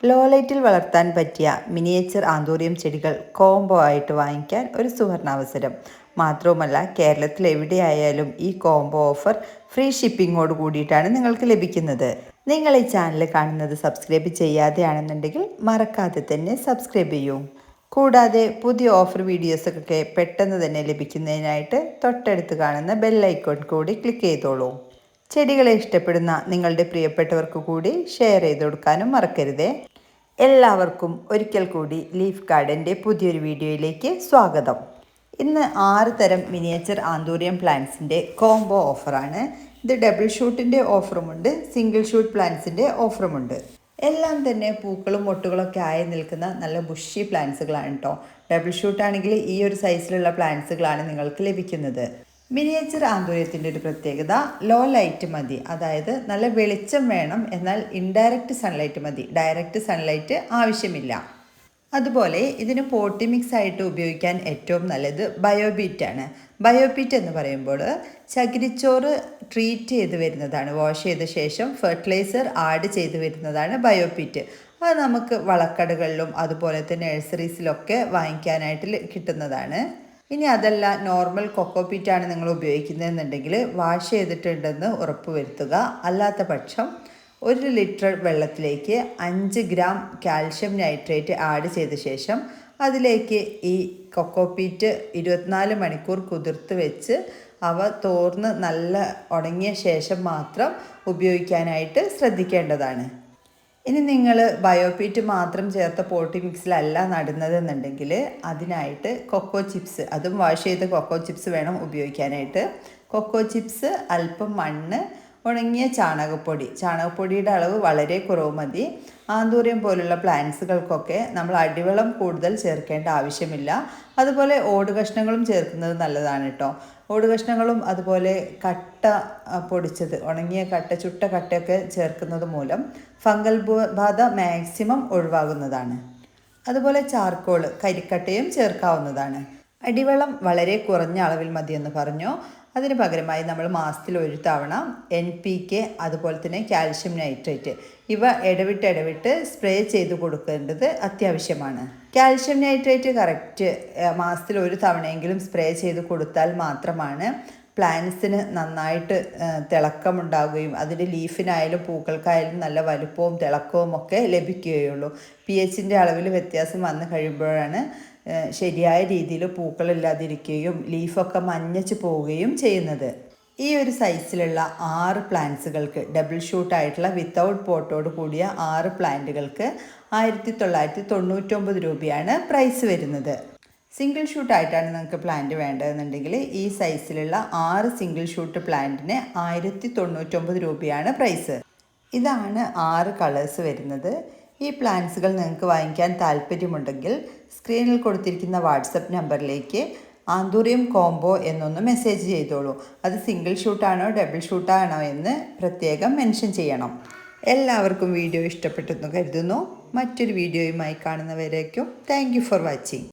Law ലൈറ്റിൽ വളർത്താൻ പറ്റിയ മിനിയേച്ചർ ആന്തൂറിയം ചെടികൾ കോംബോ ആയിട്ട് വാങ്ങിക്കാൻ ഒരു സുവർണാവസരം. മാത്രവുമല്ല, കേരളത്തിൽ എവിടെയായാലും ഈ കോംബോ ഓഫർ ഫ്രീ ഷിപ്പിങ്ങോട് കൂടിയിട്ടാണ് നിങ്ങൾക്ക് ലഭിക്കുന്നത്. നിങ്ങൾ ഈ ചാനൽ കാണുന്നത് സബ്സ്ക്രൈബ് ചെയ്യാതെയാണെന്നുണ്ടെങ്കിൽ മറക്കാതെ തന്നെ സബ്സ്ക്രൈബ് ചെയ്യൂ. കൂടാതെ പുതിയ ഓഫർ വീഡിയോസൊക്കെ പെട്ടെന്ന് തന്നെ ലഭിക്കുന്നതിനായിട്ട് തൊട്ടടുത്ത് കാണുന്ന ബെല്ലൈക്കോൺ കൂടി ക്ലിക്ക് ചെയ്തോളൂ. ചെടികളെ ഇഷ്ടപ്പെടുന്ന നിങ്ങളുടെ പ്രിയപ്പെട്ടവർക്ക് കൂടി ഷെയർ ചെയ്ത് കൊടുക്കാനും മറക്കരുതേ. എല്ലാവർക്കും ഒരിക്കൽ കൂടി ലീഫ് ഗാർഡൻ്റെ പുതിയൊരു വീഡിയോയിലേക്ക് സ്വാഗതം. ഇന്ന് 6 തരം മിനിയേച്ചർ ആന്തൂറിയം പ്ലാന്റ്സിൻ്റെ കോംബോ ഓഫറാണ്. ഇത് ഡബിൾ ഷൂട്ടിൻ്റെ ഓഫറുമുണ്ട്, സിംഗിൾ ഷൂട്ട് പ്ലാന്റ്സിൻ്റെ ഓഫറുമുണ്ട്. എല്ലാം തന്നെ പൂക്കളും മൊട്ടുകളൊക്കെ ആയി നിൽക്കുന്ന നല്ല ബുഷി പ്ലാന്റ്സുകളാണ് കേട്ടോ. ഡബിൾ ഷൂട്ടാണെങ്കിൽ ഈ ഒരു സൈസിലുള്ള പ്ലാന്റ്സുകളാണ് നിങ്ങൾക്ക് ലഭിക്കുന്നത്. മിനിയേച്ചർ ആന്തൂര്യത്തിൻ്റെ ഒരു പ്രത്യേകത ലോ ലൈറ്റ് മതി, അതായത് നല്ല വെളിച്ചം വേണം, എന്നാൽ ഇൻഡയറക്റ്റ് സൺലൈറ്റ് മതി, ഡയറക്റ്റ് സൺലൈറ്റ് ആവശ്യമില്ല. അതുപോലെ ഇതിന് പോട്ടി മിക്സ് ആയിട്ട് ഉപയോഗിക്കാൻ ഏറ്റവും നല്ലത് ബയോബീറ്റാണ്. ബയോബീറ്റ് എന്ന് പറയുമ്പോൾ ചകിരിച്ചോറ് ട്രീറ്റ് ചെയ്ത് വരുന്നതാണ്, വാഷ് ചെയ്ത ശേഷം ഫെർട്ടിലൈസർ ആഡ് ചെയ്ത് വരുന്നതാണ് ബയോബീറ്റ്. അത് നമുക്ക് വളക്കടകളിലും അതുപോലെ തന്നെ നഴ്സറീസിലൊക്കെ വാങ്ങിക്കാനായിട്ട് കിട്ടുന്നതാണ്. ഇനി അതല്ല, നോർമൽ കൊക്കോപീറ്റാണ് നിങ്ങൾ ഉപയോഗിക്കുന്നതെന്നുണ്ടെങ്കിൽ വാഷ് ചെയ്തിട്ടുണ്ടെന്ന് ഉറപ്പ് വരുത്തുക. അല്ലാത്ത പക്ഷം 1 ലിറ്റർ വെള്ളത്തിലേക്ക് 5 ഗ്രാം കാൽഷ്യം നൈട്രേറ്റ് ആഡ് ചെയ്ത ശേഷം അതിലേക്ക് ഈ കൊക്കോപീറ്റ് 24 മണിക്കൂർ കുതിർത്ത് വെച്ച് അവ തോർന്ന് നല്ല ഉണങ്ങിയ ശേഷം മാത്രം ഉപയോഗിക്കാനായിട്ട് ശ്രദ്ധിക്കേണ്ടതാണ്. ഇനി നിങ്ങൾ ബയോപീറ്റ് മാത്രം ചേർത്ത പോട്ടി മിക്സിലല്ല നടുന്നതെന്നുണ്ടെങ്കിൽ അതിനായിട്ട് കൊക്കോ ചിപ്സ്, അതും വാഷ് ചെയ്ത കൊക്കോ ചിപ്സ് വേണം ഉപയോഗിക്കാനായിട്ട്. കൊക്കോ ചിപ്സ്, അല്പം മണ്ണ്, ഉണങ്ങിയ ചാണകപ്പൊടിയുടെ അളവ് വളരെ കുറവ് മതി. ആന്തൂറിയം പോലുള്ള പ്ലാന്റ്സുകൾക്കൊക്കെ നമ്മൾ അടിവളം കൂടുതൽ ചേർക്കേണ്ട ആവശ്യമില്ല. അതുപോലെ ഓട് കഷ്ണങ്ങളും ചേർക്കുന്നത് നല്ലതാണ് കേട്ടോ. ഓട് കഷ്ണങ്ങളും അതുപോലെ കട്ട പൊടിച്ചത്, ഉണങ്ങിയ കട്ട, ചുട്ട കട്ടയൊക്കെ ചേർക്കുന്നത് മൂലം ഫംഗൽ ബാധ മാക്സിമം ഒഴിവാകുന്നതാണ്. അതുപോലെ ചാർക്കോൾ, കരിക്കട്ടയും ചേർക്കാവുന്നതാണ്. അടിവളം വളരെ കുറഞ്ഞ അളവിൽ മതിയെന്ന് പറഞ്ഞു. അതിന് പകരമായി നമ്മൾ മാസത്തിൽ 1 തവണ NPK, അതുപോലെ തന്നെ കാൽഷ്യം നൈട്രേറ്റ്, ഇവ ഇടവിട്ട് സ്പ്രേ ചെയ്ത് കൊടുക്കേണ്ടത് അത്യാവശ്യമാണ്. കാൽഷ്യം നൈട്രേറ്റ് കറക്റ്റ് മാസത്തിൽ 1 തവണയെങ്കിലും സ്പ്രേ ചെയ്ത് കൊടുത്താൽ മാത്രമാണ് പ്ലാന്റ്സിന് നന്നായിട്ട് തിളക്കമുണ്ടാകുകയും അതിൻ്റെ ലീഫിനായാലും പൂക്കൾക്കായാലും നല്ല വലുപ്പവും തിളക്കവും ഒക്കെ ലഭിക്കുകയുള്ളൂ. pHൻ്റെ അളവിൽ വ്യത്യാസം വന്നു കഴിയുമ്പോഴാണ് ശരിയായ രീതിയിൽ പൂക്കളില്ലാതിരിക്കുകയും ലീഫൊക്കെ മഞ്ഞച്ച് പോവുകയും ചെയ്യുന്നത്. ഈ ഒരു സൈസിലുള്ള 6 പ്ലാന്റ്സുകൾക്ക്, ഡബിൾ ഷൂട്ടായിട്ടുള്ള വിത്തൗട്ട് പോട്ടോട് കൂടിയ 6 പ്ലാന്റുകൾക്ക് 1999 രൂപയാണ് പ്രൈസ് വരുന്നത്. സിംഗിൾ ഷൂട്ടായിട്ടാണ് നിങ്ങൾക്ക് പ്ലാന്റ് വേണ്ടതെന്നുണ്ടെങ്കിൽ ഈ സൈസിലുള്ള 6 സിംഗിൾ ഷൂട്ട് പ്ലാന്റിന് 1099 രൂപയാണ് പ്രൈസ്. ഇതാണ് 6 കളേഴ്സ് വരുന്നത്. ഈ പ്ലാന്റ്സുകൾ നിങ്ങൾക്ക് വാങ്ങിക്കാൻ താല്പര്യമുണ്ടെങ്കിൽ സ്ക്രീനിൽ കൊടുത്തിരിക്കുന്ന വാട്സപ്പ് നമ്പറിലേക്ക് ആന്തൂറിയം കോംബോ എന്നൊന്ന് മെസ്സേജ് ചെയ്തോളൂ. അത് സിംഗിൾ ഷൂട്ടാണോ ഡബിൾ ഷൂട്ടാണോ എന്ന് പ്രത്യേകം മെൻഷൻ ചെയ്യണം. എല്ലാവർക്കും വീഡിയോ ഇഷ്ടപ്പെട്ടെന്ന് കരുതുന്നു. മറ്റൊരു വീഡിയോയുമായി കാണുന്നവരേക്കും താങ്ക് യു ഫോർ വാച്ചിങ്.